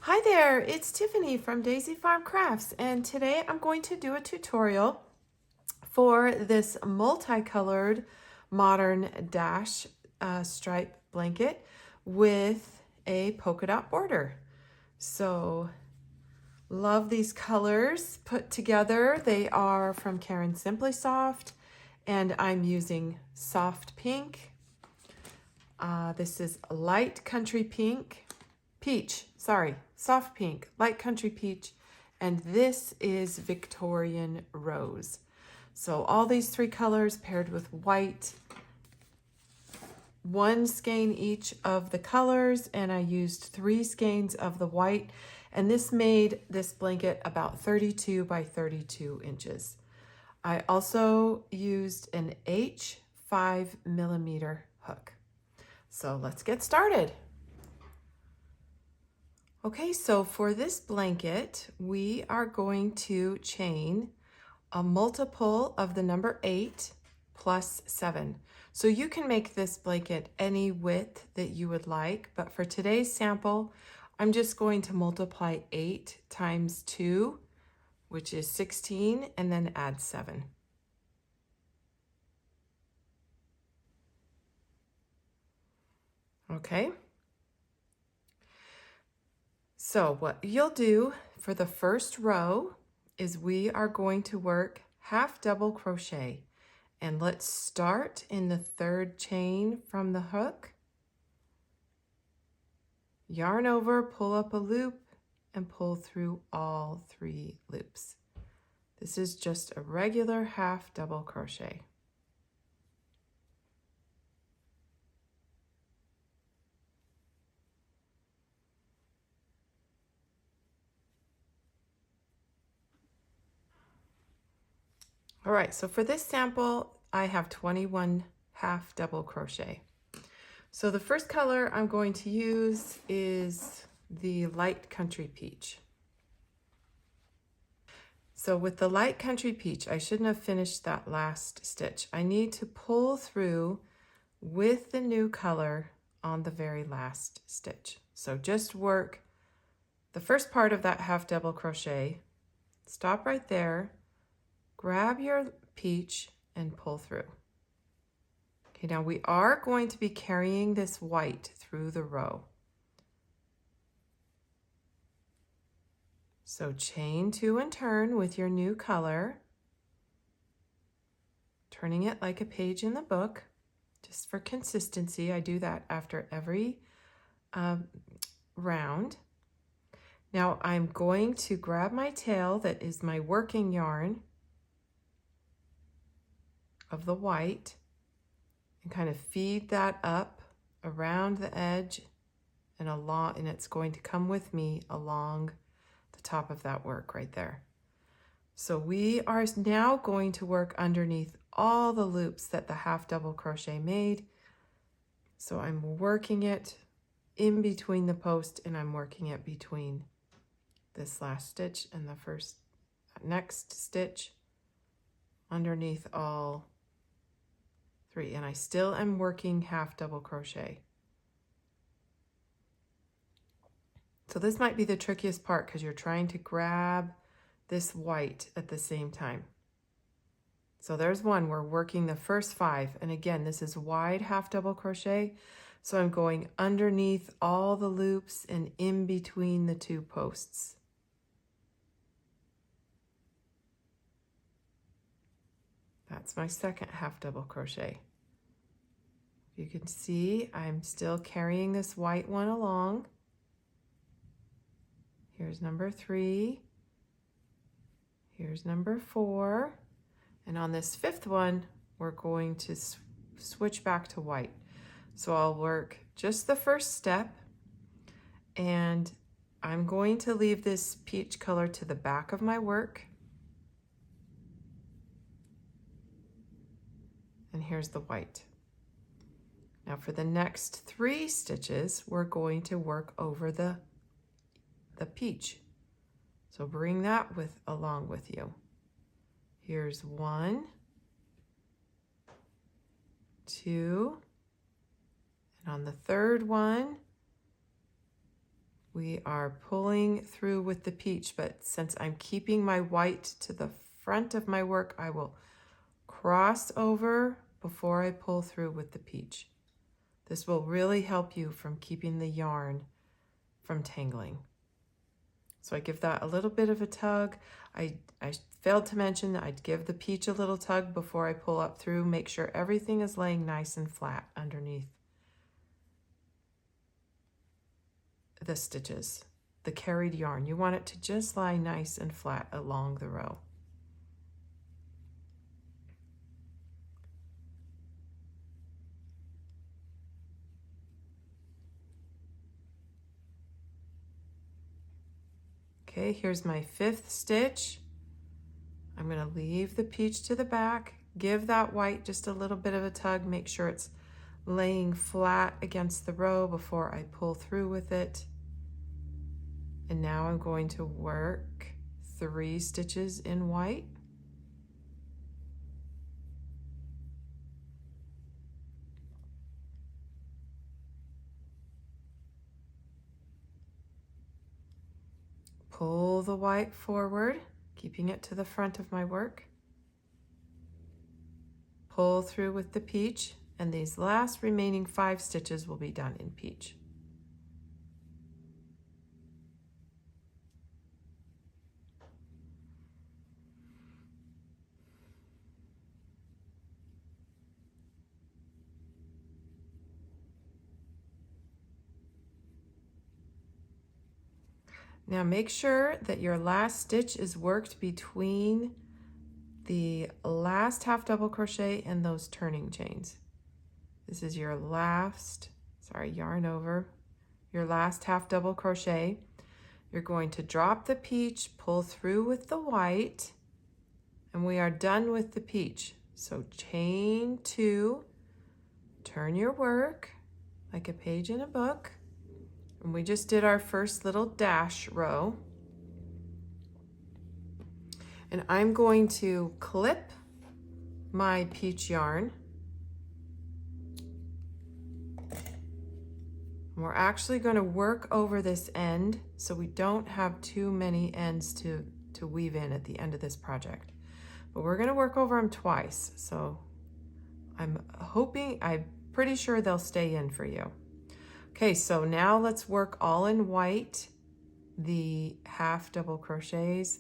Hi there, it's Tiffany from Daisy Farm Crafts, and today I'm going to do a tutorial for this multicolored modern dash stripe blanket with a polka dot border. So love these colors put together. They are from Karen Simply Soft, and I'm using soft pink. This is light country peach, soft pink, light country peach, and this is Victorian rose. So all these three colors paired with white, one skein each of the colors, and I used 3 skeins of the white, and this made this blanket about 32 by 32 inches. I also used an H 5mm hook. So let's get started. Okay, so for this blanket, we are going to chain a multiple of the number 8 plus 7. So you can make this blanket any width that you would like, but for today's sample, I'm just going to multiply 8 times 2, which is 16, and then add 7. Okay. So what you'll do for the first row is we are going to work half double crochet, and let's start in the 3rd chain from the hook, yarn over, pull up a loop, and pull through all 3 loops. This is just a regular half double crochet. All right, so for this sample, I have 21 half double crochet. So the first color I'm going to use is the light country peach. So with the light country peach, I shouldn't have finished that last stitch. I need to pull through with the new color on the very last stitch. So just work the first part of that half double crochet, stop right there, grab your peach and pull through. Okay, now we are going to be carrying this white through the row. So chain 2 and turn with your new color, turning it like a page in the book. Just for consistency, I do that after every round. Now I'm going to grab my tail that is my working yarn of the white and kind of feed that up around the edge and along, and it's going to come with me along the top of that work right there. So we are now going to work underneath all the loops that the half double crochet made. So I'm working it in between the post, and I'm working it between this last stitch and the next stitch underneath all 3, and I still am working half double crochet. So this might be the trickiest part because you're trying to grab this white at the same time. So there's one, we're working the first 5, and again, this is wide half double crochet. So I'm going underneath all the loops and in between the 2 posts. That's my second half double crochet. You can see I'm still carrying this white one along. Here's number 3. Here's number 4. And on this 5th one, we're going to switch back to white. So I'll work just the first step, and I'm going to leave this peach color to the back of my work. And here's the white. Now for the next 3 stitches, we're going to work over the peach. So bring that along with you. Here's 1, 2, and on the 3rd one, We are pulling through with the peach, but since I'm keeping my white to the front of my work, I will cross over before I pull through with the peach. This will really help you from keeping the yarn from tangling. So I give that a little bit of a tug. I failed to mention that I'd give the peach a little tug before I pull up through. Make sure everything is laying nice and flat underneath the stitches, the carried yarn. You want it to just lie nice and flat along the row. Okay, here's my 5th stitch. I'm going to leave the peach to the back, give that white just a little bit of a tug, make sure it's laying flat against the row before I pull through with it. And now I'm going to work 3 stitches in white. Pull the white forward, keeping it to the front of my work. Pull through with the peach, and these last remaining 5 stitches will be done in peach. Now make sure that your last stitch is worked between the last half double crochet and those turning chains. This is your last, yarn over, your last half double crochet. You're going to drop the peach, pull through with the white, and we are done with the peach. So chain 2, turn your work like a page in a book. And we just did our first little dash row. And I'm going to clip my peach yarn. And we're actually going to work over this end so we don't have too many ends to weave in at the end of this project. But we're going to work over them twice. So I'm pretty sure they'll stay in for you. Okay, so now let's work all in white, the half double crochets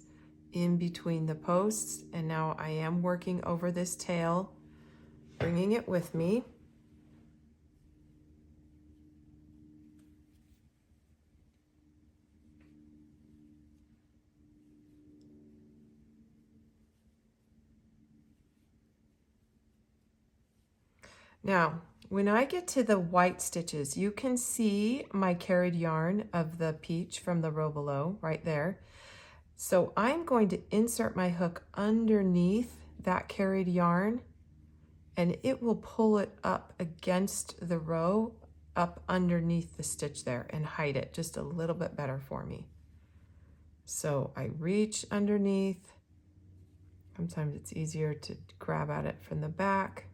in between the posts. And now I am working over this tail, bringing it with me. Now, when I get to the white stitches, you can see my carried yarn of the peach from the row below right there. So I'm going to insert my hook underneath that carried yarn, and it will pull it up against the row, up underneath the stitch there, and hide it just a little bit better for me. So I reach underneath. Sometimes it's easier to grab at it from the back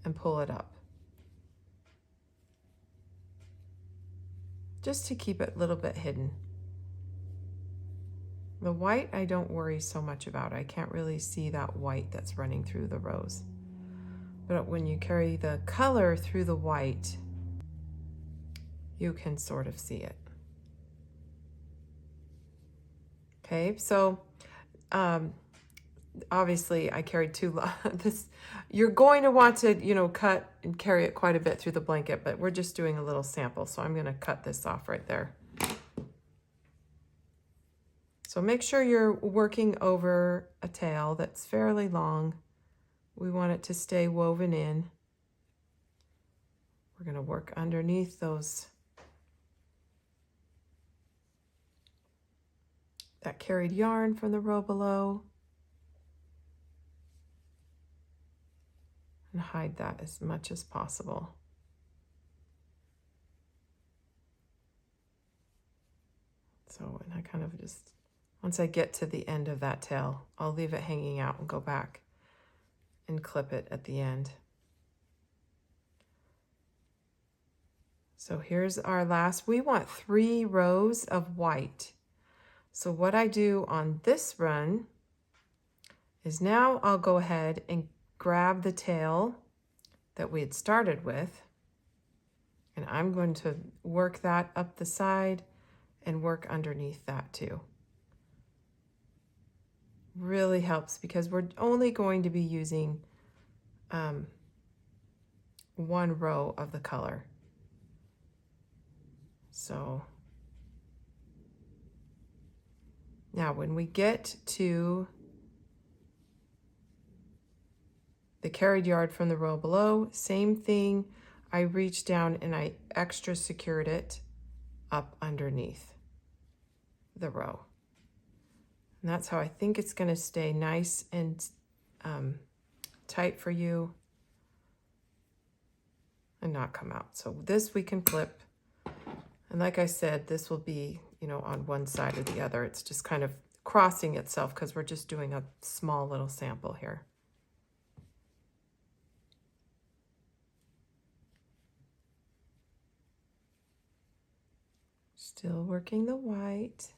and pull it up, just to keep it a little bit hidden. The white I don't worry so much about. I can't really see that white that's running through the rows. But when you carry the color through the white, you can sort of see it. Okay, so obviously I carried this. You're going to want to, cut and carry it quite a bit through the blanket, but we're just doing a little sample. So I'm going to cut this off right there. So make sure you're working over a tail that's fairly long. We want it to stay woven in. We're going to work underneath that carried yarn from the row below, and hide that as much as possible. So, and I kind of just, once I get to the end of that tail, I'll leave it hanging out and go back and clip it at the end. So here's our last. We want 3 rows of white. So what I do on this run is now I'll go ahead and grab the tail that we had started with, and I'm going to work that up the side and work underneath that too. Really helps because we're only going to be using 1 row of the color. So now when we get to the carried yard from the row below, same thing. I reached down and I extra secured it up underneath the row. And that's how I think it's going to stay nice and tight for you and not come out. So this we can flip. And like I said, this will be, you know, on one side or the other. It's just kind of crossing itself because we're just doing a small little sample here. Still working the white.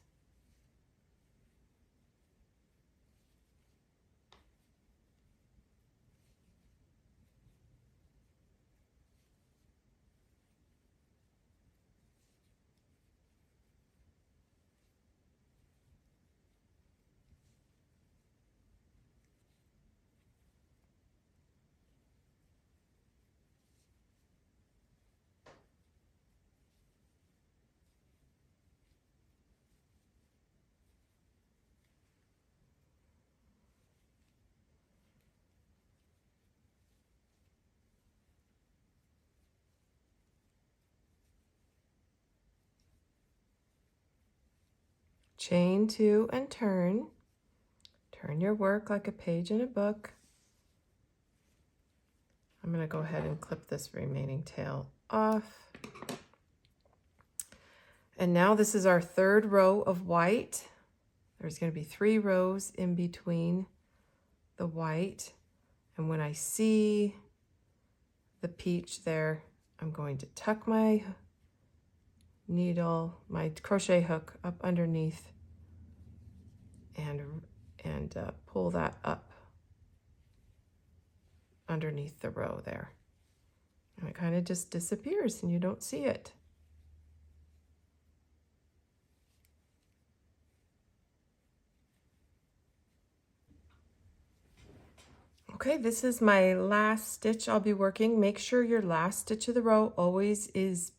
Chain 2 and turn. Turn your work like a page in a book. I'm going to go ahead and clip this remaining tail off. And now this is our 3rd row of white. There's going to be 3 rows in between the white. And when I see the peach there, I'm going to tuck my needle, my crochet hook up underneath and pull that up underneath the row there. And it kind of just disappears and you don't see it. Okay, this is my last stitch I'll be working. Make sure your last stitch of the row always is,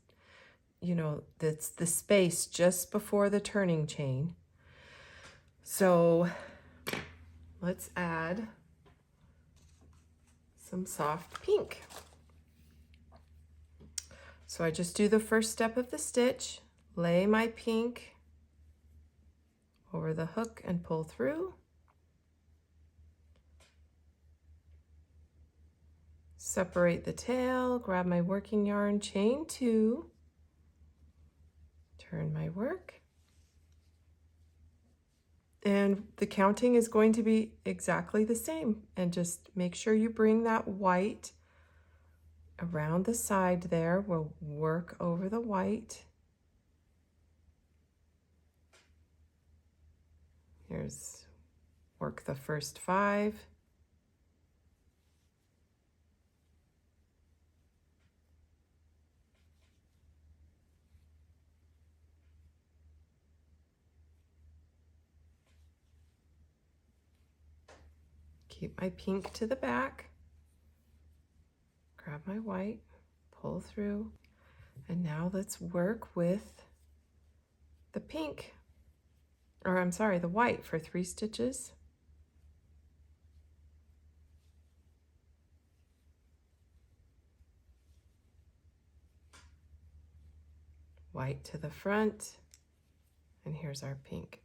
you know, that's the space just before the turning chain. So let's add some soft pink. So I just do the first step of the stitch, lay my pink over the hook and pull through. Separate the tail, grab my working yarn, chain 2, turn my work. And the counting is going to be exactly the same. And just make sure you bring that white around the side there. We'll work over the white. Here's work the first 5. Keep my pink to the back. Grab my white, pull through, and now let's work with the pink, or I'm sorry, the white for 3 stitches. White to the front, and here's our pink.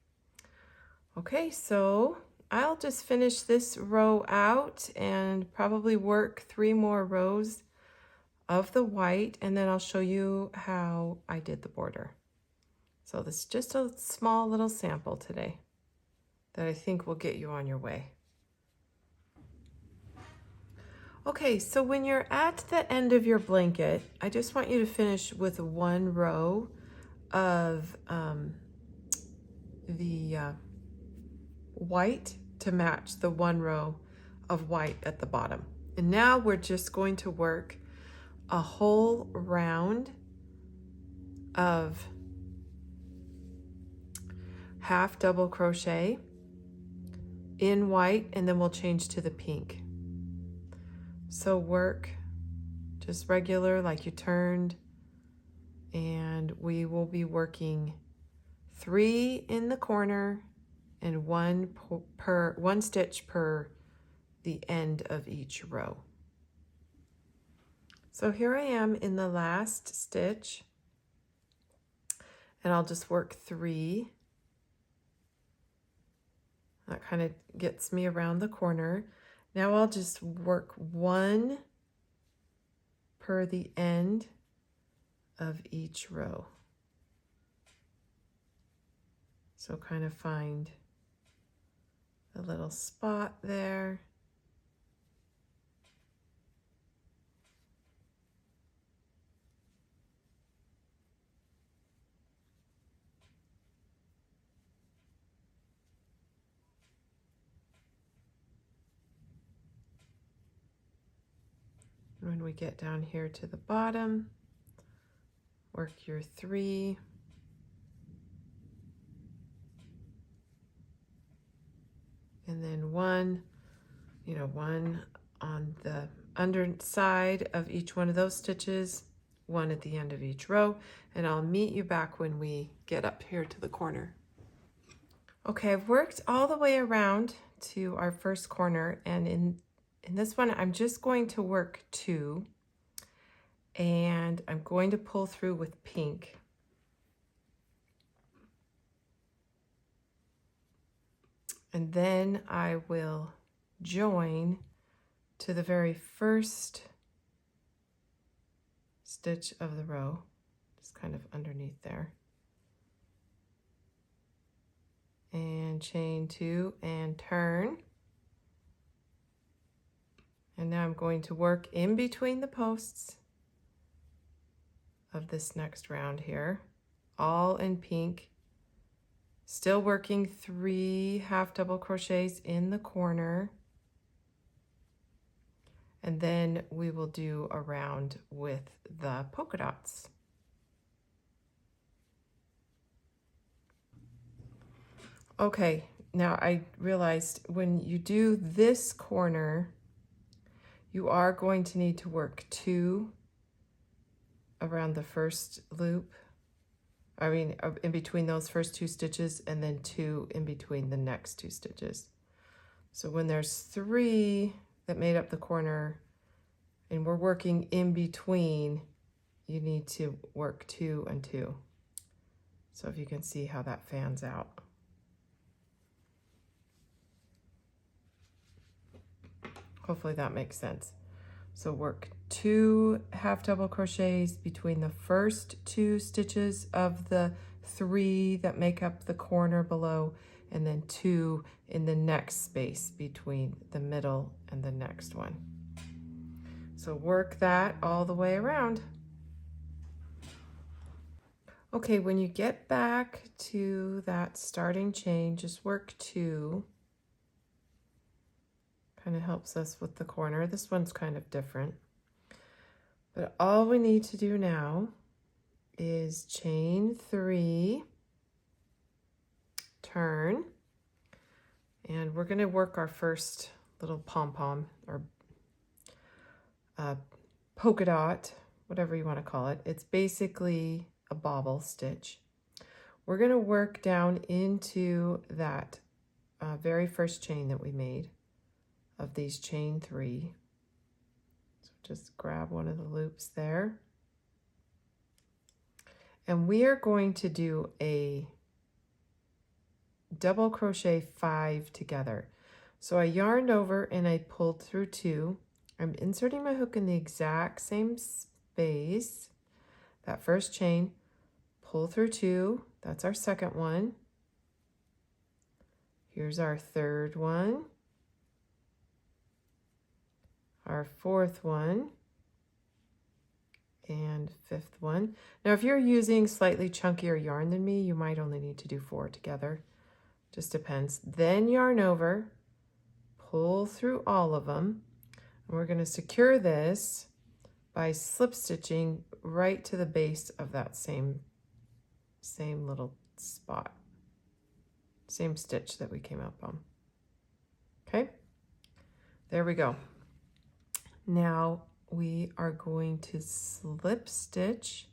Okay, so I'll just finish this row out and probably work 3 more rows of the white, and then I'll show you how I did the border. So this is just a small little sample today that I think will get you on your way. Okay, so when you're at the end of your blanket, I just want you to finish with one row of the white to match the one row of white at the bottom. And now we're just going to work a whole round of half double crochet in white, and then we'll change to the pink. So work just regular like you turned, and we will be working 3 in the corner and one stitch per the end of each row. So here I am in the last stitch, and I'll just work 3. That kind of gets me around the corner. Now I'll just work 1 per the end of each row. So kind of find a little spot there. When we get down here to the bottom, work your 3. And then 1 on the underside of each one of those stitches, 1 at the end of each row, and I'll meet you back when we get up here to the corner. Okay, I've worked all the way around to our first corner, and in this one, I'm just going to work 2, and I'm going to pull through with pink. And then I will join to the very first stitch of the row, just kind of underneath there. And chain 2 and turn. And now I'm going to work in between the posts of this next round here, all in pink. Still working 3 half double crochets in the corner. And then we will do a round with the polka dots. Okay, now I realized when you do this corner, you are going to need to work 2 around the first loop. I mean, in between those first 2 stitches, and then 2 in between the next 2 stitches. So when there's 3 that made up the corner and we're working in between, you need to work 2 and 2. So if you can see how that fans out. Hopefully that makes sense. So work 2 half double crochets between the first 2 stitches of the 3 that make up the corner below, and then 2 in the next space between the middle and the next one. So work that all the way around. Okay, when you get back to that starting chain, just work 2. Kind of helps us with the corner. This one's kind of different. But all we need to do now is chain 3, turn, and we're going to work our first little pom-pom or polka dot, whatever you want to call it. It's basically a bobble stitch. We're going to work down into that very first chain that we made of these chain 3. So just grab one of the loops there. And we are going to do a double crochet 5 together. So I yarned over and I pulled through 2. I'm inserting my hook in the exact same space. That first chain, pull through 2. That's our second one. Here's our third one. our fourth one, and fifth one. Now, if you're using slightly chunkier yarn than me, you might only need to do 4 together. Just depends. Then yarn over, pull through all of them, and we're going to secure this by slip stitching right to the base of that same little spot, same stitch that we came up on. Okay, there we go. Now we are going to slip stitch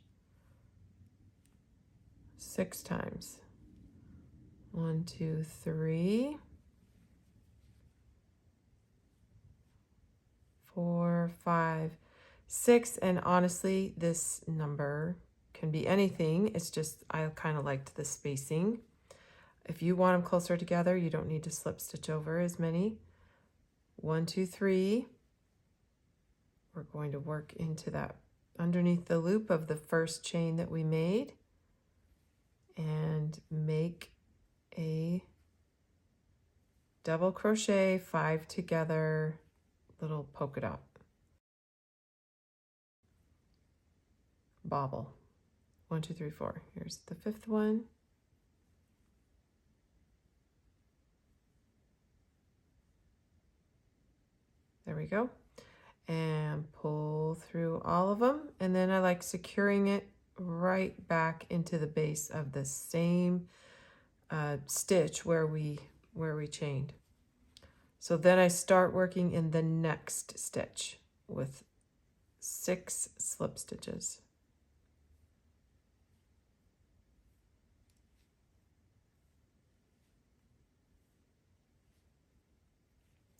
6 times. 1, 2, 3, 4, 5, 6, and honestly, this number can be anything. It's just I kind of liked the spacing. If you want them closer together, you don't need to slip stitch over as many. 1, 2, 3. We're going to work into that underneath the loop of the first chain that we made and make a double crochet 5 together little polka dot bobble. 1, 2, 3, 4. Here's the 5th one. There we go. And pull through all of them. And then I like securing it right back into the base of the same stitch where we chained. So then I start working in the next stitch with 6 slip stitches.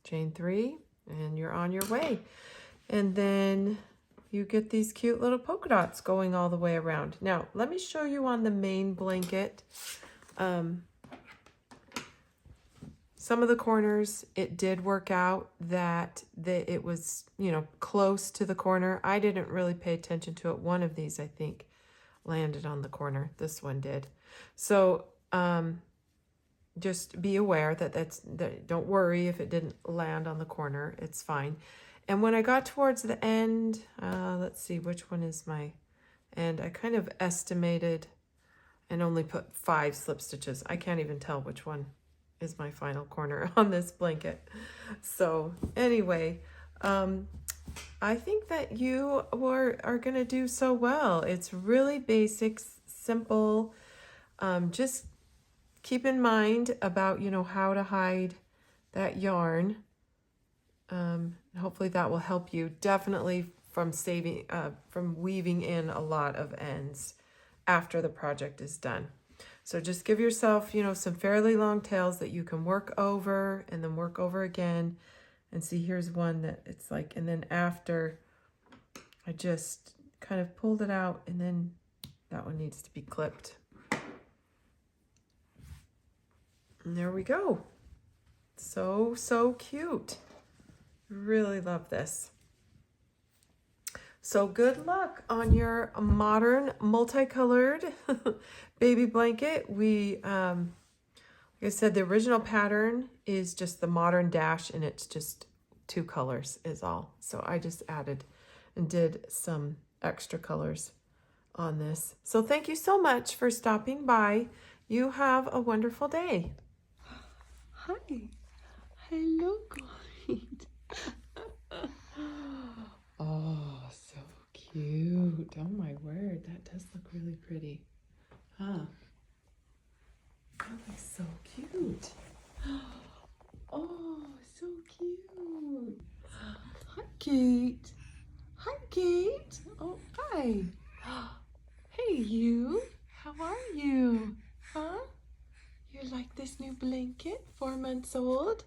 Chain 3, and you're on your way. And then you get these cute little polka dots going all the way around. Now, let me show you on the main blanket. Some of the corners, it did work out that it was, you know, close to the corner. I didn't really pay attention to it. One of these, I think, landed on the corner. This one did. So, just be aware that don't worry if it didn't land on the corner. It's fine. And when I got towards the end, let's see, which one is my end? I kind of estimated and only put 5 slip stitches. I can't even tell which one is my final corner on this blanket. So anyway, I think that you are going to do so well. It's really basic, simple. Just keep in mind about, you know, how to hide that yarn. Hopefully that will help you definitely from weaving in a lot of ends after the project is done. So just give yourself, you know, some fairly long tails that you can work over and then work over again. And see, here's one that it's like, and then after I just kind of pulled it out, and then that one needs to be clipped. And there we go. So cute. Really love this. So good luck on your modern multicolored baby blanket. We, like I said, the original pattern is just the modern dash, and it's just 2 colors is all. So I just added and did some extra colors on this. So thank you so much for stopping by. You have a wonderful day. Hi. Hello, guys. Oh, so cute. Oh my word, that does look really pretty. Huh? That looks so cute. Oh, so cute. Hi, Kate. Hi, Kate. Oh, hi. Hey, you. How are you? Huh? You like this new blanket? 4 months old?